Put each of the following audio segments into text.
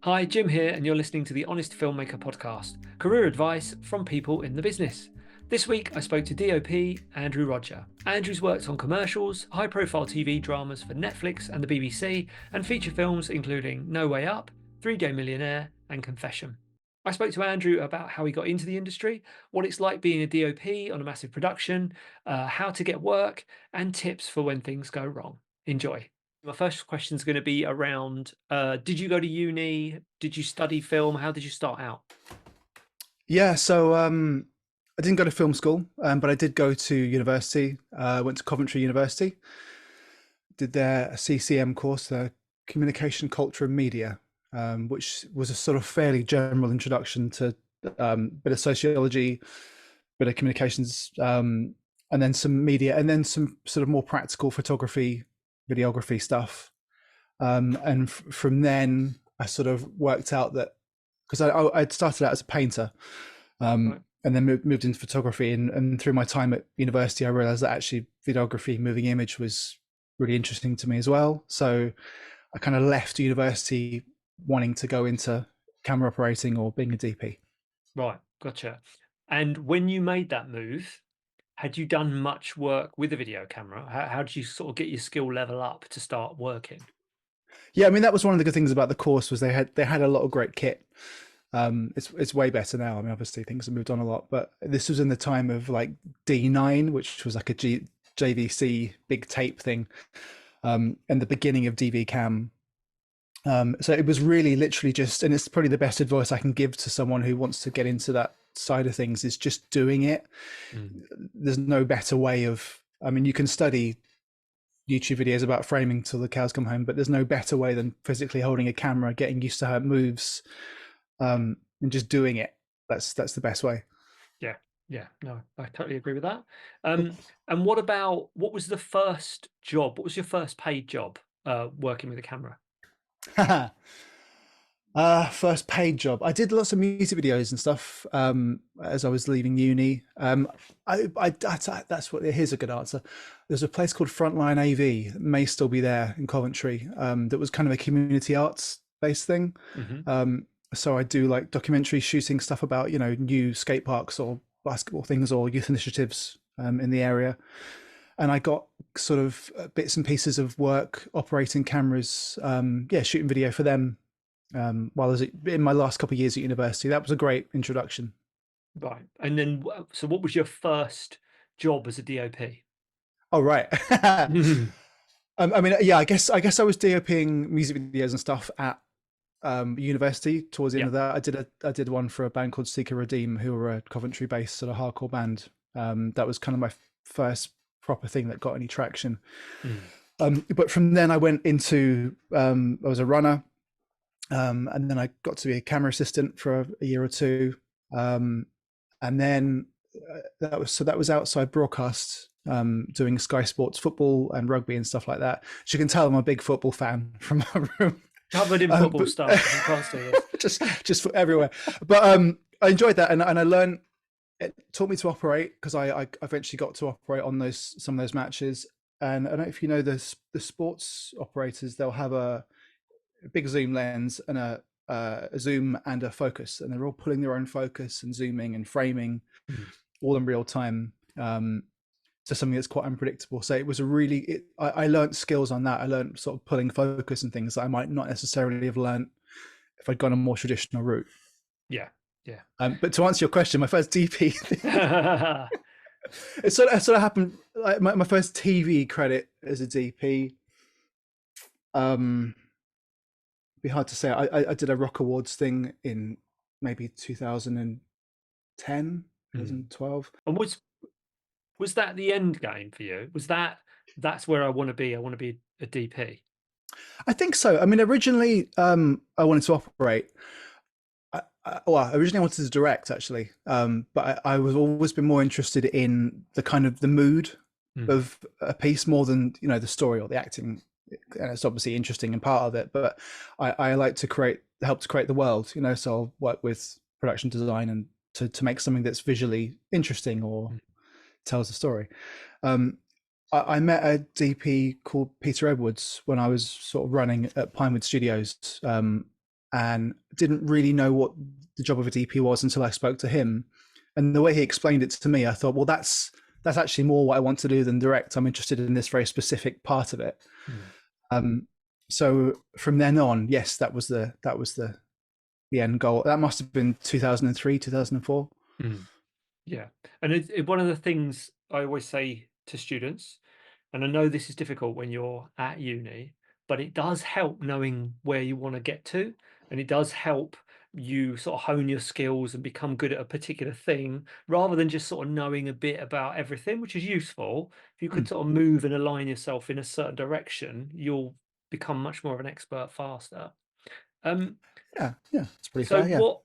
Hi, Jim here, and you're listening to the Honest Filmmaker podcast, career advice from people in the business. This week, I spoke to DOP Andrew Rodger. Andrew's worked on commercials, high profile TV dramas for Netflix and the BBC, and feature films including No Way Up, 3-Day Millionaire, and Confession. I spoke to Andrew about how he got into the industry, what it's like being a DOP on a massive production, how to get work, and tips for when things go wrong. Enjoy. My first question is going to be around, did you go to uni? Did you study film? How did you start out? Yeah, so I didn't go to film school, but I did go to university. I went to Coventry University, did their CCM course, the Communication, Culture and Media, which was a sort of fairly general introduction to bit of sociology, bit of communications, and then some media, and then some sort of more practical photography, videography stuff. And from then, I sort of worked out that because I'd started out as a painter, Right. and then moved into photography. And through my time at university, I realized that actually videography, moving image, was really interesting to me as well. So I kind of left university wanting to go into camera operating or being a DP. Right, gotcha. And when you made that move, had you done much work with a video camera? How did you sort of get your skill level up to start working? Yeah, I mean that was one of the good things about the course was they had a lot of great kit. It's way better now. I mean, obviously things have moved on a lot, but this was in the time of like D9, which was like a JVC big tape thing, and the beginning of DV Cam. So it was really literally just, and it's probably the best advice I can give to someone who wants to get into that side of things is just doing it. Mm. There's no better way of, I mean, you can study YouTube videos about framing till the cows come home, but there's no better way than physically holding a camera, getting used to how it moves, and just doing it. That's the best way. Yeah, yeah, no, I totally agree with that. And what was the first job? What was your first paid job working with a camera? First paid job. I did lots of music videos and stuff as I was leaving uni. That's what. Here's a good answer. There's a place called Frontline AV, it may still be there in Coventry. That was kind of a community arts based thing. Hmm. So I do like documentary shooting stuff about new skate parks or basketball things or youth initiatives in the area. And I got sort of bits and pieces of work operating cameras, yeah, shooting video for them while I was in my last couple of years at university. That was a great introduction. Right. And then, so what was your first job as a DOP? Oh right. I mean, yeah, I guess I was DOPing music videos and stuff at university. Towards the end Yeah. of that, I did one for a band called Seeker Redeem, who were a Coventry-based sort of hardcore band. That was kind of my first proper thing that got any traction. Mm. But from then I went into I was a runner, and then I got to be a camera assistant for a year or two, and then that was outside broadcast, doing Sky Sports football and rugby and stuff like that. As you can tell, I'm a big football fan from my room. Covered in football But stuff. You can't see this. just everywhere. But I enjoyed that, and I learned. It taught me to operate because I eventually got to operate on some of those matches. And I don't know if you know the sports operators, they'll have a big zoom lens and a zoom and a focus, and they're all pulling their own focus and zooming and framing Mm. all in real time. So something that's quite unpredictable. So it was I learned skills on that. I learned sort of pulling focus and things that I might not necessarily have learned if I'd gone a more traditional route. Yeah. Yeah. But to answer your question, my first DP thing, Right. it sort of happened. Like my first TV credit as a DP. Be hard to say. I did a Rock Awards thing in maybe 2010, Mm. 2012. And was that the end game for you? That's where I want to be? I want to be a DP. I think so. I mean, originally, I wanted to operate. Well, originally I wanted to direct actually, but I was always been more interested in the kind of the mood Mm. of a piece more than the story or the acting. And it's obviously interesting and part of it, but I like to help to create the world. So I'll work with production design and to make something that's visually interesting or Mm. tells a story. I met a DP called Peter Edwards when I was sort of running at Pinewood Studios, and didn't really know what the job of a DP was until I spoke to him. And the way he explained it to me, I thought, well, that's actually more what I want to do than direct. I'm interested in this very specific part of it. Mm. Um, so from then on, yes, the end goal. That must have been 2003, 2004. Mm. Yeah. And one of the things I always say to students, and I know this is difficult when you're at uni, but it does help knowing where you want to get to. And it does help you sort of hone your skills and become good at a particular thing rather than just sort of knowing a bit about everything, which is useful. If you could Mm. sort of move and align yourself in a certain direction, you'll become much more of an expert faster. Um, Yeah, it's pretty so fair. Yeah. what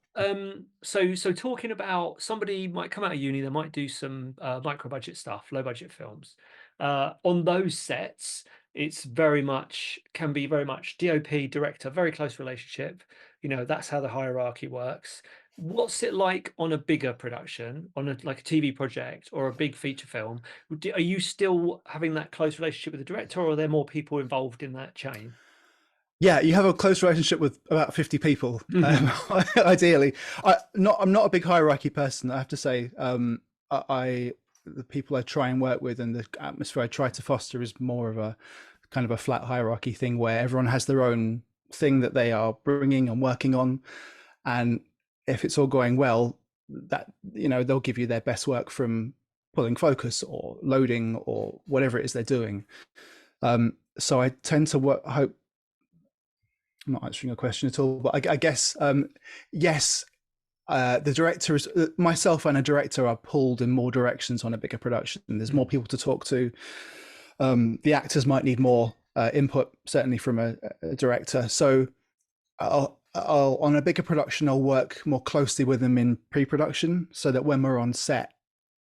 so talking about somebody might come out of uni, they might do some micro budget stuff, low budget films. On those sets, it's very much can be very much DOP director, very close relationship. You know, that's how the hierarchy works. What's it like on a bigger production, on a like a TV project or a big feature film? Are you still having that close relationship with the director, or are there more people involved in that chain? Yeah, you have a close relationship with about 50 people, Hmm. ideally. I'm not a big hierarchy person, I have to say. I the people I try and work with and the atmosphere I try to foster is more of a kind of a flat hierarchy thing where everyone has their own thing that they are bringing and working on, and if it's all going well, that they'll give you their best work from pulling focus or loading or whatever it is they're doing. So I tend to work. Hope I'm not answering your question at all, but I guess yes. The director is myself and a director are pulled in more directions on a bigger production. There's more people to talk to. The actors might need more input, certainly from a director. So I'll on a bigger production, I'll work more closely with them in pre-production, so that when we're on set,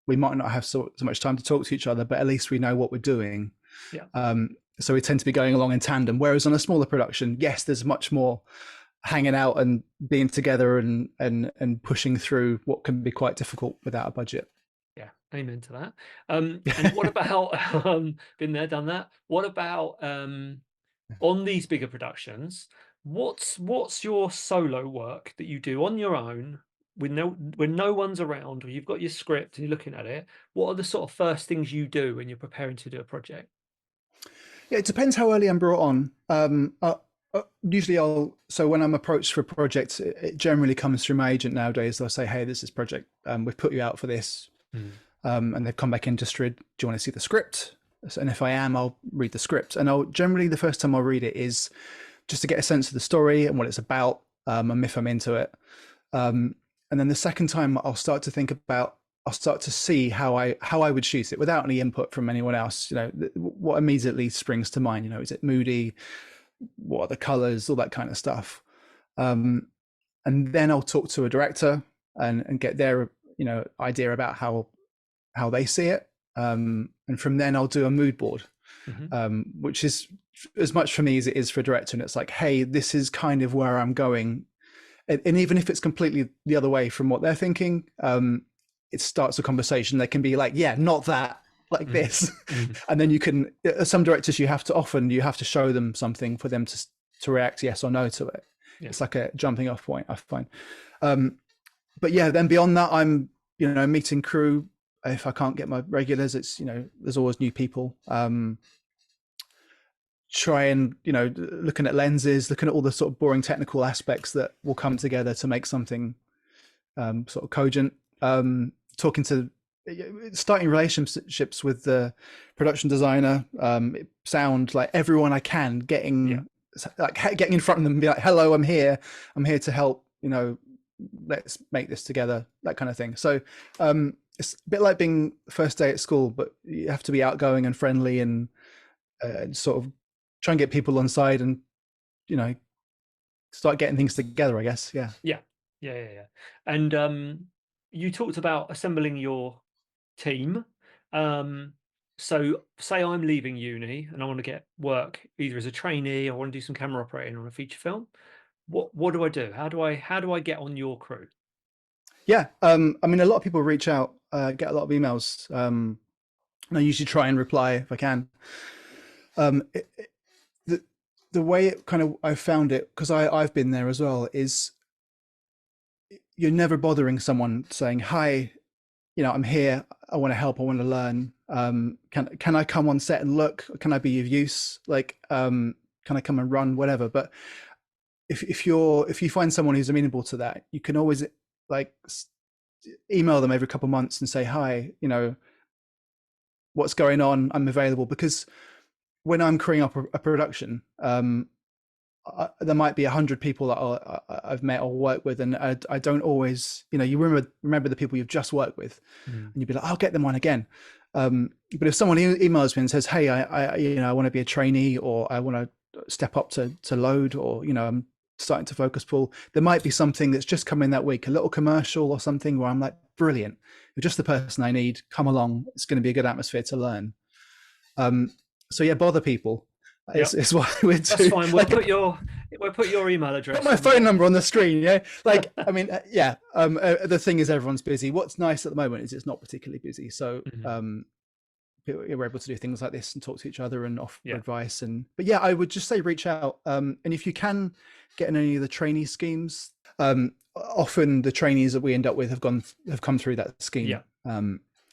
we might not have so much time to talk to each other, but at least we know what we're doing. Yeah. So we tend to be going along in tandem. Whereas on a smaller production, yes, there's much more hanging out and being together and pushing through what can be quite difficult without a budget. Yeah, amen to that. And what about been there, done that? What about on these bigger productions? What's your solo work that you do on your own with when no one's around, or you've got your script and you're looking at it? What are the sort of first things you do when you're preparing to do a project? Yeah, it depends how early I'm brought on. Usually so when I'm approached for a project, it generally comes through my agent nowadays. They'll say, hey, this is project, we've put you out for this. Mm. And they've come back interested. Do you want to see the script? And if I am, I'll read the script. And I'll generally, the first time I'll read it is just to get a sense of the story and what it's about, and if I'm into it. And then the second time I'll start to see how I would shoot it without any input from anyone else. What immediately springs to mind. Is it moody? What are the colors? All that kind of stuff. And then I'll talk to a director and get their idea about how they see it. And from then I'll do a mood board, which is as much for me as it is for a director. And it's like, hey, this is kind of where I'm going. And even if it's completely the other way from what they're thinking, it starts a conversation. They can be like, yeah, not that, like this. And then you can, some directors, you have to show them something for them to react yes or no to it. Yeah. It's like a jumping off point, I find. But yeah, then beyond that, I'm, meeting crew. If I can't get my regulars, it's, there's always new people. Try and, looking at lenses, looking at all the sort of boring technical aspects that will come together to make something sort of cogent. Starting relationships with the production designer, sound like everyone I can, getting in front of them and be like, hello, I'm here to help, let's make this together, that kind of thing. So it's a bit like being first day at school, but you have to be outgoing and friendly and sort of try and get people on side and start getting things together, I guess. Yeah. And you talked about assembling your team. So say I'm leaving uni and I want to get work either as a trainee or I want to do some camera operating on a feature film. What do I do? How do I get on your crew? Yeah. I mean, a lot of people reach out, get a lot of emails. And I usually try and reply if I can. the way it kind of I found it, because I've been there as well, is you're never bothering someone saying, hi, I'm here, I want to help, I want to learn, can I come on set and look, can I be of use, like can I come and run, whatever. But if you find someone who's amenable to that, you can always like email them every couple of months and say, hi, what's going on, I'm available. Because when I'm creating up a production, there might be 100 people that I've met or worked with, and I don't always, you remember the people you've just worked with, and you'd be like, I'll get them on again. But if someone emails me and says, hey, I want to be a trainee, or I want to step up to load, or I'm starting to focus pull, there might be something that's just come in that week, a little commercial or something where I'm like, brilliant, you're just the person I need, come along, it's going to be a good atmosphere to learn. So yeah, bother people. Yep. It's what we're doing. That's fine. We'll put your email address. Put my phone number on the screen. Yeah, like I mean, yeah. The thing is, everyone's busy. What's nice at the moment is it's not particularly busy, so we're able to do things like this and talk to each other and offer advice. But yeah, I would just say reach out. And if you can get in any of the trainee schemes, often the trainees that we end up with have come through that scheme. Yeah.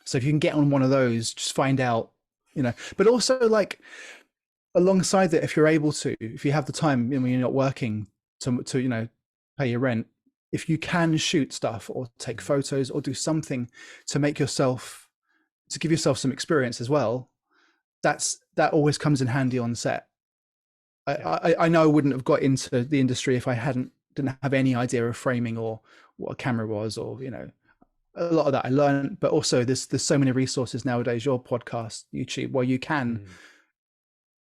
So if you can get on one of those, just find out. But also like, alongside that, if you're able to, if you have the time when you're not working to pay your rent, if you can shoot stuff or take photos or do something to give yourself some experience as well, that always comes in handy on set. I know I wouldn't have got into the industry if I didn't have any idea of framing or what a camera was, or a lot of that I learned. But also there's so many resources nowadays, your podcast, YouTube, where you can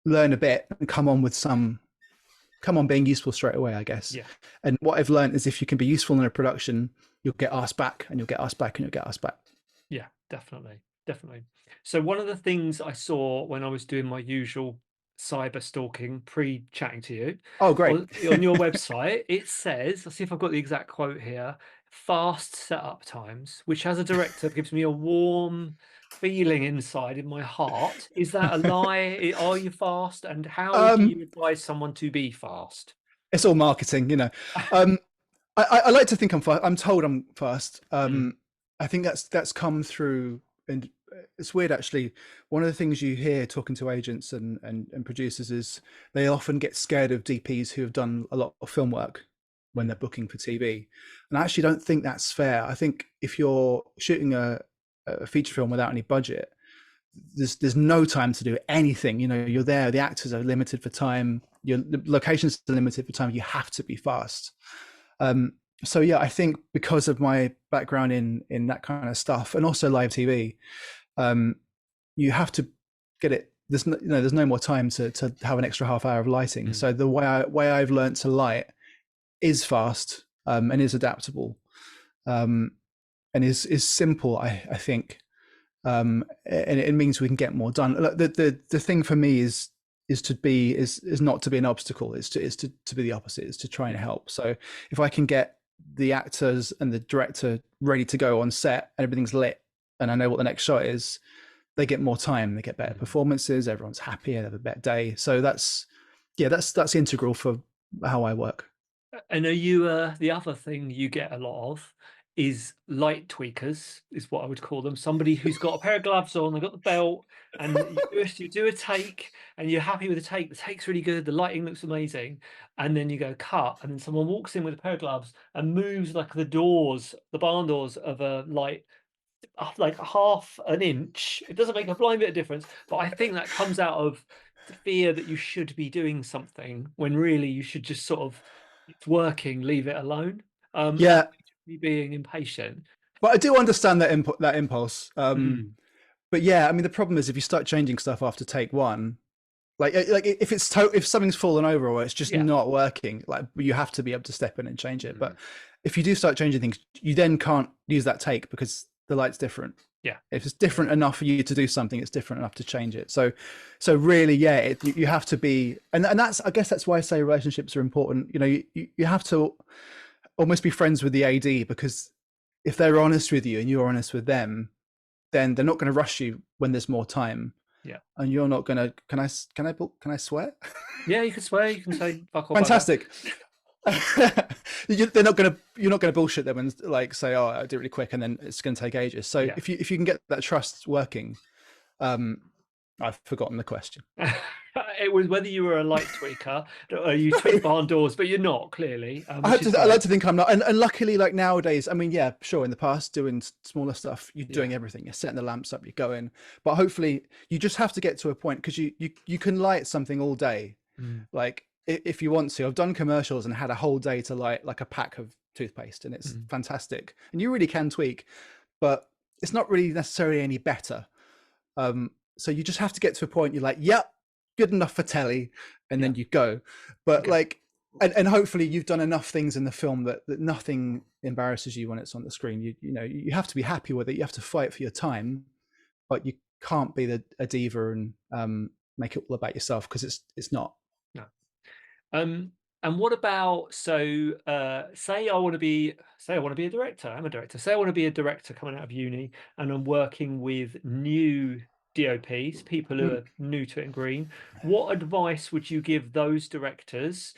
learn a bit and come on being useful straight away, I guess. Yeah. And what I've learned is if you can be useful in a production, you'll get asked back, and you'll get asked back, and you'll get asked back. Yeah, definitely. So one of the things I saw when I was doing my usual cyber stalking pre-chatting to you, oh great, on your website, it says, let's see if I've got the exact quote here, fast setup times, which as a director gives me a warm feeling inside in my heart. Is that a lie? Are you fast? And how do you advise someone to be fast? It's all marketing, I like to think I'm fast. I'm told I'm fast. I think that's come through, and it's weird actually. One of the things you hear talking to agents and producers is they often get scared of DPs who have done a lot of film work when they're booking for TV. And I actually don't think that's fair. I think if you're shooting a feature film without any budget, there's no time to do anything. You're there, the actors are limited for time, the locations are limited for time, you have to be fast. So yeah, I think because of my background in that kind of stuff, and also live TV, you have to get it. There's no more time to have an extra half hour of lighting. So the way I've learned to light is fast, and is adaptable, and is simple. I think, and it means we can get more done. The thing for me is not to be an obstacle. Is to be the opposite. Is to try and help. So if I can get the actors and the director ready to go on set and everything's lit and I know what the next shot is, they get more time, they get better performances, everyone's happier, they have a better day. So that's integral for how I work. And are you the other thing you get a lot of is light tweakers, is what I would call them. Somebody who's got a pair of gloves on, they've got the belt, and you do a take and you're happy with the take. The take's really good, the lighting looks amazing, and then you go cut, and then someone walks in with a pair of gloves and moves like the barn doors of a light like half an inch. It doesn't make a blind bit of difference, but I think that comes out of the fear that you should be doing something when really you should just sort of, it's working, leave it alone. Yeah, being impatient. but I do understand that impulse. But yeah, I mean, the problem is if you start changing stuff after take one, like if something's fallen over or it's just not working, like you have to be able to step in and change it. But if you do start changing things, you then can't use that take because the light's different. Yeah, if it's different enough for you to do something, it's different enough to change it. So really, yeah, you have to be, and that's, I guess that's why I say relationships are important. You have to almost be friends with the AD, because if they're honest with you and you're honest with them, then they're not going to rush you when there's more time. Yeah. and you're not gonna. Can I swear? Yeah, you can swear, you can say fuck or bugger. Fantastic. They're not gonna. You're not gonna bullshit them and like say, "Oh, I did it really quick," and then it's gonna take ages. So Yeah. if you can get that trust working, um, I've forgotten the question. It was whether you were a light tweaker or you tweak behind doors, but you're not clearly, which is I great. like to think I'm not, and luckily, like nowadays, I mean, yeah, sure. In the past, doing smaller stuff, you're Yeah. doing everything. You're setting the lamps up, you're going, but hopefully, you just have to get to a point because you can light something all day, Mm. like if you want to. I've done commercials and had a whole day to light like a pack of toothpaste, and it's Mm. fantastic. And you really can tweak, but it's not really necessarily any better. So you just have to get to a point. You're like, yep, good enough for telly, and Yeah. then you go. But Okay. like, and hopefully you've done enough things in the film that nothing embarrasses you when it's on the screen. You know you have to be happy with it. You have to fight for your time, but you can't be a diva and make it all about yourself because it's not. No. Um, and what about say I want to be a director. I'm a director. Say I want to be a director coming out of uni and I'm working with new DOPs, people who Mm. are new to it and green. What advice would you give those directors?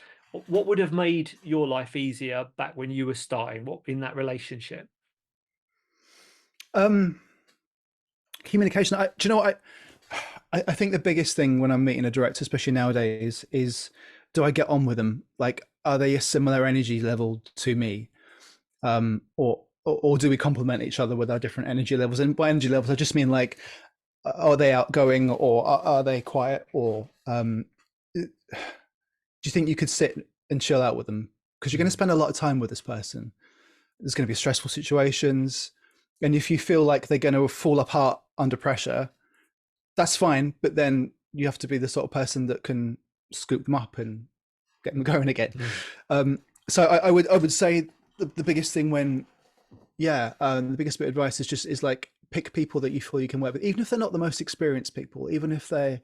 What would have made your life easier back when you were starting? What in that relationship? Um, Communication. Do you know what I think the biggest thing when I'm meeting a director, especially nowadays, is do I get on with them? Like, are they a similar energy level to me? Or do we complement each other with our different energy levels? And by energy levels, I just mean like, are they outgoing or are they quiet? Or do you think you could sit and chill out with them? Because you're going to Mm. spend a lot of time with this person. There's going to be stressful situations. And if you feel like they're going to fall apart under pressure, that's fine. But then you have to be the sort of person that can scoop them up and get them going again. Mm. So I would say the biggest thing when the biggest bit of advice is like pick people that you feel you can work with, even if they're not the most experienced people, even if they,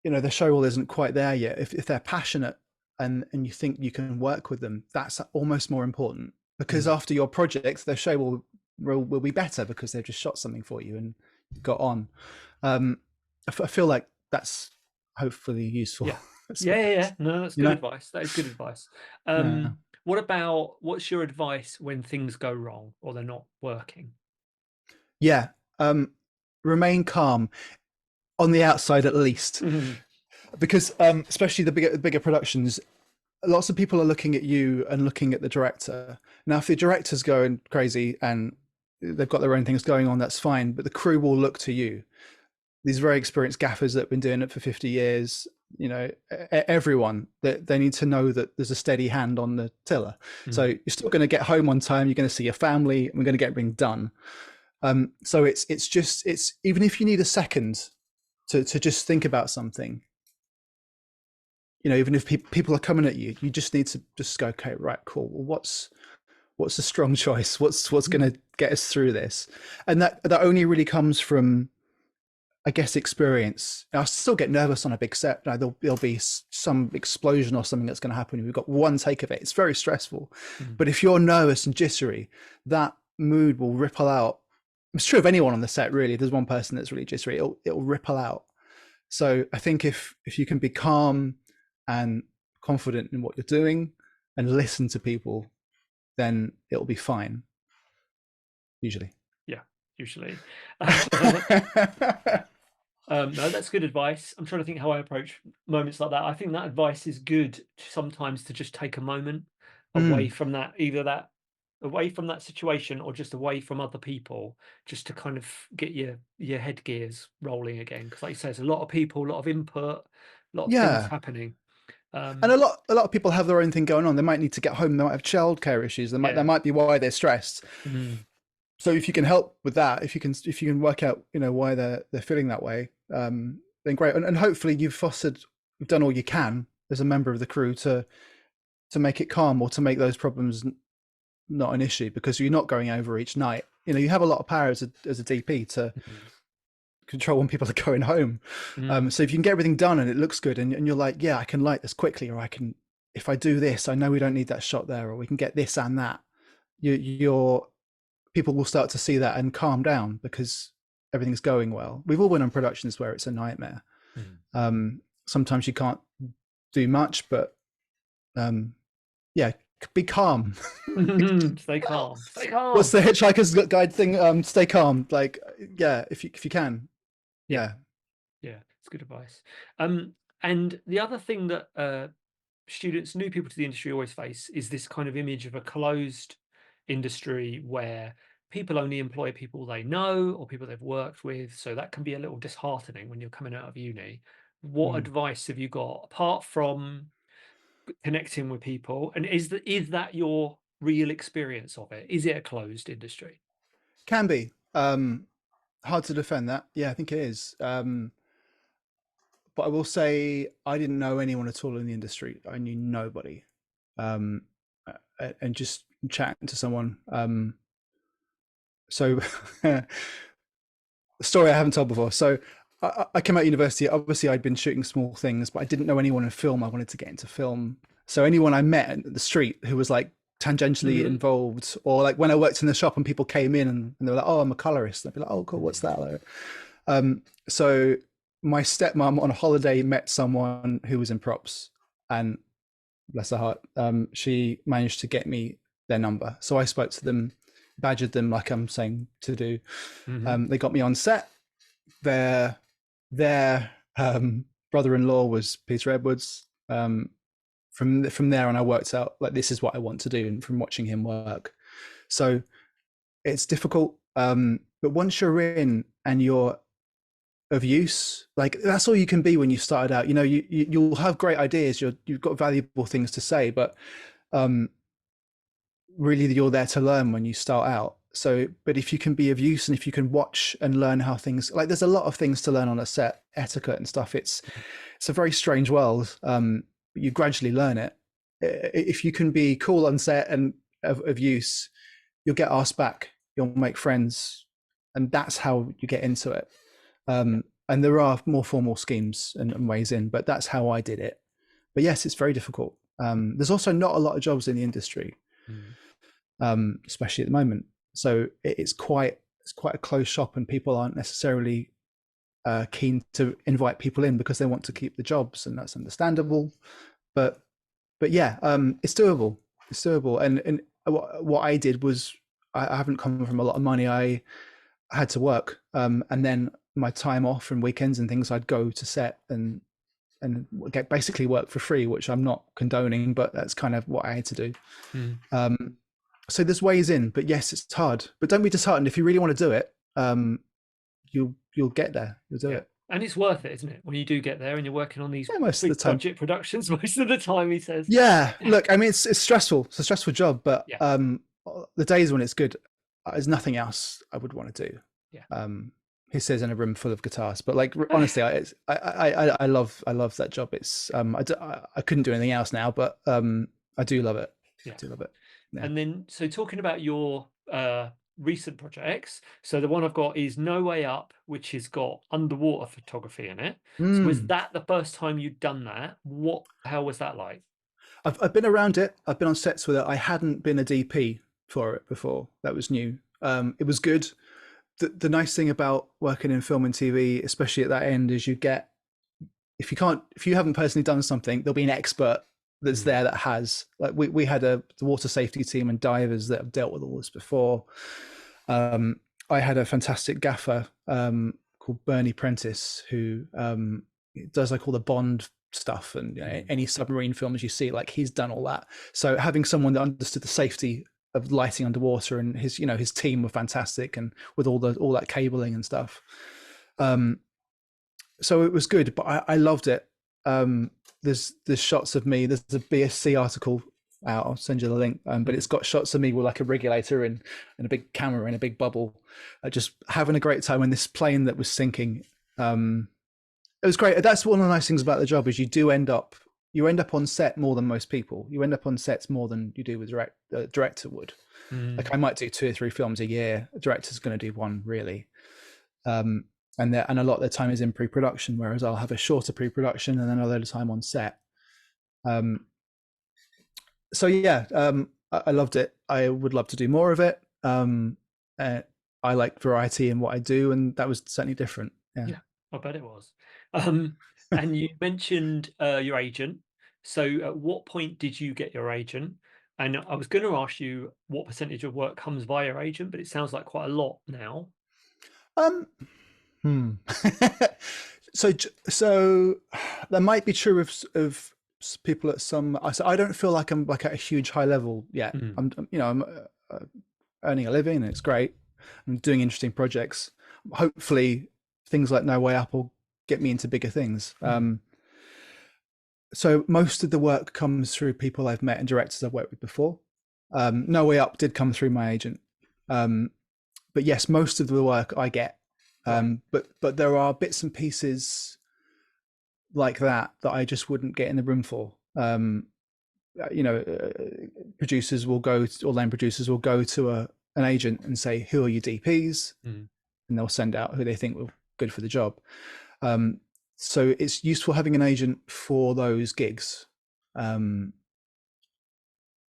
the show reel isn't quite there yet. If they're passionate and you think you can work with them, that's almost more important because Mm. after your project, their show will be better because they've just shot something for you and got on. I feel like that's hopefully useful. Yeah. Yeah. No, that's you good know, advice. That is good advice. yeah, What's your advice when things go wrong or they're not working? yeah. Remain calm on the outside at least, Mhm. because especially the bigger productions, lots of people are looking at you and looking at the director. Now, if the director's going crazy and they've got their own things going on, that's fine. But the crew will look to you. These very experienced gaffers that have been doing it for 50 years, everyone, that they need to know that there's a steady hand on the tiller. So Mm. you're still going to get home on time. You're going to see your family, and we're going to get everything done. So it's even if you need a second to just think about something, even if people are coming at you, you just need to just go, okay, right, cool. Well, what's a strong choice? What's going to get us through this? And that only really comes from, I guess, experience. I still get nervous on a big set. There'll be some explosion or something that's going to happen. We've got one take of it. It's very stressful. Mm. But if you're nervous and jittery, that mood will ripple out. It's true of anyone on the set, really. If there's one person that's really jittery, it'll ripple out. So I think if you can be calm and confident in what you're doing and listen to people, then it'll be fine. Usually. Yeah, usually. No, that's good advice. I'm trying to think how I approach moments like that. I think that advice is good sometimes to just take a moment away Mm, from away from that situation or just away from other people, just to kind of get your head gears rolling again. Because like you say, there's a lot of people, a lot of input, a lot of things yeah. happening. And a lot of people have their own thing going on. They might need to get home. They might have childcare issues. That Yeah. might be why they're stressed. Mm. So if you can help with that, if you can work out, why they're feeling that way, then great. And hopefully you've done all you can as a member of the crew to make it calm or to make those problems not an issue, because you're not going over each night. You have a lot of power as a DP to Mm. control when people are going home. Mm. So if you can get everything done and it looks good, and you're like, yeah, I can light this quickly, or I can, if I do this, I know we don't need that shot there, or we can get this and that. Your people will start to see that and calm down because everything's going well. We've all been on productions where it's a nightmare. Sometimes you can't do much, but yeah, be calm. Stay calm. Stay calm. What's the Hitchhiker's Guide thing? Stay calm. Like, yeah, if you can, Yeah, yeah. yeah, it's good advice. And the other thing that students, new people to the industry always face is this kind of image of a closed industry where people only employ people they know or people they've worked with. So that can be a little disheartening when you're coming out of uni. What Mm. advice have you got apart from connecting with people? And is that your real experience of it? Is it a closed industry? Can be hard to defend that. Yeah, I think it is. But I will say I didn't know anyone at all in the industry. I knew nobody. Um, and just chatting to someone. So a story I haven't told before. So I came out of university. Obviously, I'd been shooting small things, but I didn't know anyone in film. I wanted to get into film. So anyone I met in the street who was like tangentially involved, or like when I worked in the shop and people came in and they were like, "Oh, I'm a colorist." I'd be like, "Oh, cool. What's that?" So my stepmom on a holiday met someone who was in props, and bless her heart, she managed to get me their number. So I spoke to them, badgered them like I'm saying to do. They got me on set. Their brother-in-law was Peter Edwards. From there on, I worked out like this is what I want to do, and from watching him work. So it's difficult, but once you're in and you're of use, like that's all you can be when you started out. You know, you'll have great ideas, you've got valuable things to say, but really you're there to learn when you start out. So but if you can be of use and if you can watch and learn how things, like there's a lot of things to learn on a set, etiquette and stuff. It's a very strange world. But you gradually learn it. If you can be cool on set and of use, you'll get asked back, you'll make friends, and that's how you get into it. And there are more formal schemes and ways in, but that's how I did it. But yes, it's very difficult. There's also not a lot of jobs in the industry, especially at the moment. So it's quite a closed shop, and people aren't necessarily keen to invite people in because they want to keep the jobs, and that's understandable. But yeah, it's doable. It's doable. And what I did was I haven't come from a lot of money. I had to work, and then my time off and weekends and things, I'd go to set and get basically work for free, which I'm not condoning, but that's kind of what I had to do. So there's ways in, but yes, it's hard. But don't be disheartened. If you really want to do it, you'll get there. You'll do it. And it's worth it, isn't it? When you do get there and you're working on these Most of the big time. budget productions, most of the time, he says. Yeah. Look, I mean, it's stressful. It's a stressful job, but the days when it's good, there's nothing else I would want to do. Yeah. He says in a room full of guitars, but like honestly, I love that job. It's I couldn't do anything else now, but I do love it. Yeah. I do love it. Yeah. And then, so talking about your recent projects, so the one I've got is No Way Up, which has got underwater photography in it. So was that the first time you'd done that? How was that like? I've been around it. I've been on sets with it. I hadn't been a DP for it before. That was new. It was good. The nice thing about working in film and TV, especially at that end, is you get, if you haven't personally done something, there'll be an expert that's there that has. Like we had the water safety team and divers that have dealt with all this before. I had a fantastic gaffer called Bernie Prentice who does like all the Bond stuff and any submarine films you see, like he's done all that. So having someone that understood the safety of lighting underwater, and his team were fantastic, and with all that cabling and stuff. So it was good, but I loved it. There's shots of me. There's a BSC article out. I'll send you the link. But it's got shots of me with like a regulator and a big camera in a big bubble, just having a great time in this plane that was sinking. It was great. That's one of the nice things about the job is you end up on set more than most people. You end up on sets more than you do with director would. Like I might do 2 or 3 films a year. A director's going to do one really. And a lot of the time is in pre-production, whereas I'll have a shorter pre-production and then a load of time on set. So yeah, I loved it. I would love to do more of it. I like variety in what I do, and that was certainly different. Yeah. Yeah, I bet it was. Um, and you mentioned your agent. So at what point did you get your agent? And I was going to ask you what percentage of work comes via your agent, but it sounds like quite a lot now. Um. Hmm. So that might be true people at some. So I don't feel like I'm like at a huge high level yet. Mm, I'm earning a living and it's great. I'm doing interesting projects. Hopefully, things like No Way Up will get me into bigger things. mm, So most of the work comes through people I've met and directors I've worked with before. No Way Up did come through my agent, but yes, most of the work I get. right. But there are bits and pieces like that I just wouldn't get in the room for. You know, producers will go, or land producers will go to an agent and say, "Who are your DPs?" Mm, And they'll send out who they think will good for the job. Um, so it's useful having an agent for those gigs. Um,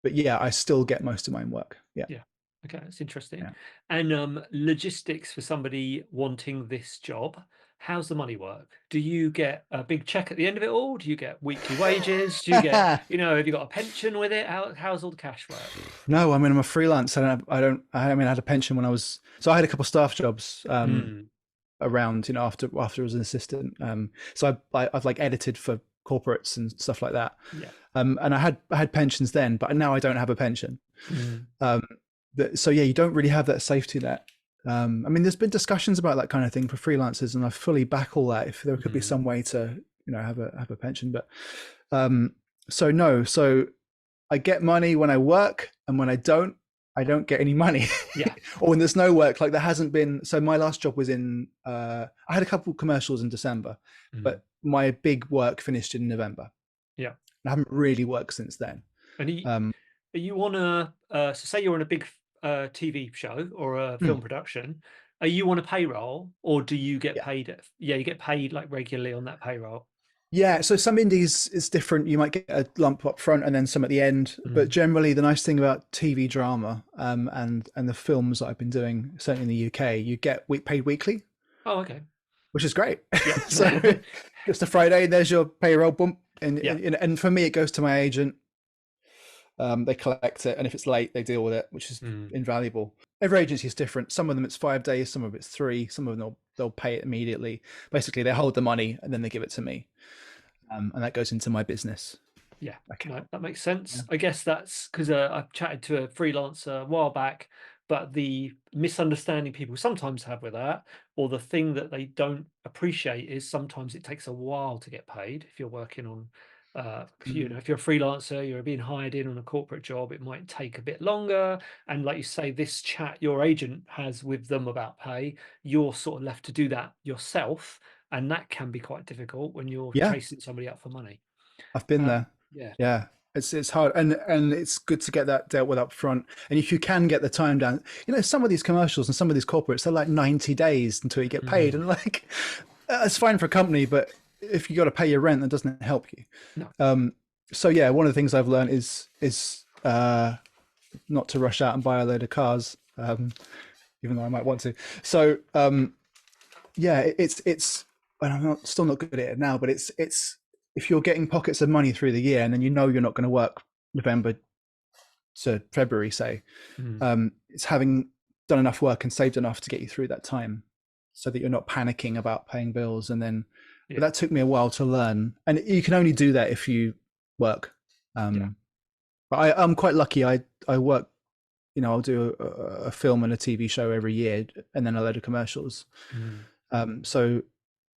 but yeah, I still get most of my own work. Yeah, yeah. Okay, that's interesting. yeah. And logistics for somebody wanting this job, how's the money work? Do you get a big check at the end of it all? Do you get weekly wages? Do you get, have you got a pension with it? How's all the cash work? No, I mean I'm a freelance. I mean I had a pension when I was, so I had a couple of staff jobs Mm, around, after I was an assistant. So I've like edited for corporates and stuff like that. yeah. And I had pensions then, but now I don't have a pension. Mm, Um, so yeah, you don't really have that safety net. I mean, there's been discussions about that kind of thing for freelancers, and I fully back all that. If there could be mm, some way to, have a pension, but so no. So I get money when I work, and when I don't get any money. yeah. Or when there's no work, like there hasn't been. So my last job was in. I had a couple of commercials in December, Mm, but my big work finished in November. yeah. I haven't really worked since then. And Um, are you on a so say you're on a big TV show or a hmm, film production, are you on a payroll or do you get yeah. paid yeah, you get paid like regularly on that payroll? Yeah, so some indies is different. You might get a lump up front and then some at the end. But Mm. generally, the nice thing about TV drama and the films that I've been doing, certainly in the UK, you get paid weekly, Oh, okay. which is great. Yeah. So it's the Friday, there's your payroll bump, and, Yeah. and for me, it goes to my agent. They collect it, and if it's late, they deal with it, which is Mm. invaluable. Every agency is different. Some of them it's 5 days, some of it's 3, some of them they'll pay it immediately. Basically, they hold the money and then they give it to me, and that goes into my business Yeah, no, account. that makes Yeah. sense. I guess that's because I've chatted to a freelancer a while back, but the misunderstanding people sometimes have with that, or the thing that they don't appreciate is sometimes it takes a while to get paid. If you're working on, Mm. if you're a freelancer, you're being hired in on a corporate job, it might take a bit longer. And like you say, this chat your agent has with them about pay, you're sort of left to do that yourself, and that can be quite difficult when you're Yeah, chasing somebody up for money. I've been Um, there. yeah. Yeah, it's hard, and it's good to get that dealt with up front. And if you can get the time down, some of these commercials and some of these corporates, they're like 90 days until you get paid, Mhm. and like it's fine for a company, but if you got to pay your rent, that doesn't help you. No. So yeah, one of the things I've learned is not to rush out and buy a load of cars, even though I might want to. So yeah, it's and I'm still not good at it now, but it's if you're getting pockets of money through the year and then you're not going to work November to February, say, Mm. it's having done enough work and saved enough to get you through that time, so that you're not panicking about paying bills. And then, but Yeah. that took me a while to learn, and you can only do that if you work. Yeah. But I'm quite lucky. I work. I'll do a film and a TV show every year, and then a load of commercials. Mm. So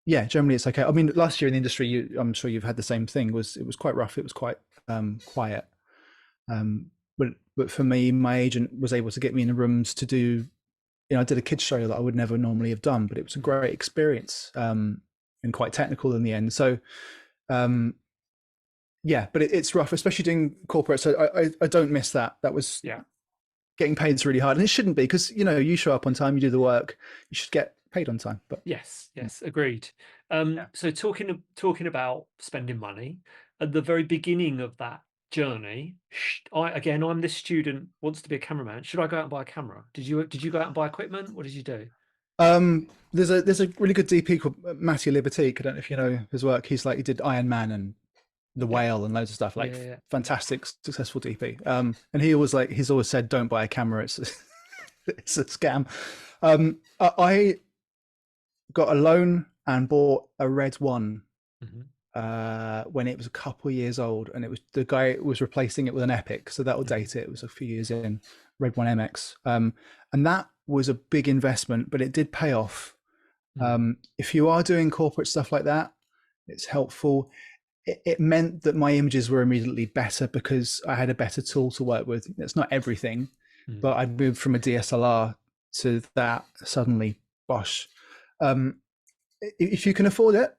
yeah, generally it's okay. I mean, last year in the industry, I'm sure you've had the same thing. It was quite rough. It was quite quiet. But for me, my agent was able to get me in the rooms to do. I did a kids show that I would never normally have done, but it was a great experience, and quite technical in the end. So um, yeah, but it's rough, especially doing corporate. So I don't miss that. That was Yeah. getting paid is really hard, and it shouldn't be, because you show up on time, you do the work, you should get paid on time. But Yes. yeah, Yes. Agreed. yeah. So talking about spending money at the very beginning of that journey, I'm this student wants to be a cameraman. Should I go out and buy a camera? Did you go out and buy equipment? What did you do? There's a really good DP called Matthew Libertique. I don't know if you know his work. He did Iron Man and The Yeah, Whale and loads of stuff. yeah, Like yeah. fantastic, successful DP. And he's always said, don't buy a camera. It's a scam. I got a loan and bought a Red One Mhm. when it was a couple of years old, and it was the guy was replacing it with an Epic, so that will date it. It was a few years in. Red One MX, and that was a big investment, but it did pay off. If you are doing corporate stuff like that, it's helpful. It meant that my images were immediately better because I had a better tool to work with. It's not everything, but I'd moved from a DSLR to that suddenly. Bosh. If you can afford it,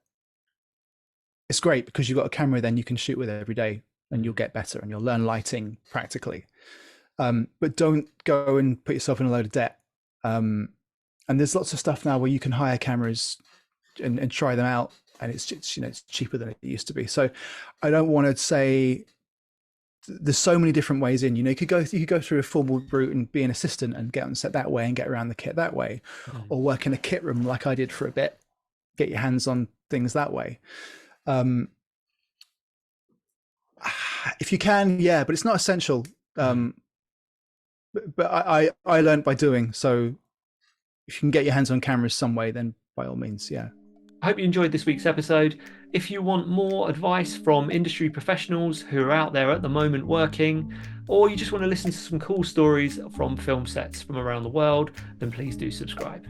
it's great because you've got a camera then you can shoot with every day and you'll get better and you'll learn lighting practically. But don't go and put yourself in a load of debt. And there's lots of stuff now where you can hire cameras and try them out, and it's cheaper than it used to be. So I don't want to say there's so many different ways in. You could go through a formal route and be an assistant and get on set that way and get around the kit that way, or work in a kit room like I did for a bit, get your hands on things that way. If you can, yeah, but it's not essential. But I learned by doing. So if you can get your hands on cameras some way, then by all means, yeah. I hope you enjoyed this week's episode. If you want more advice from industry professionals who are out there at the moment working, or you just want to listen to some cool stories from film sets from around the world, then please do subscribe.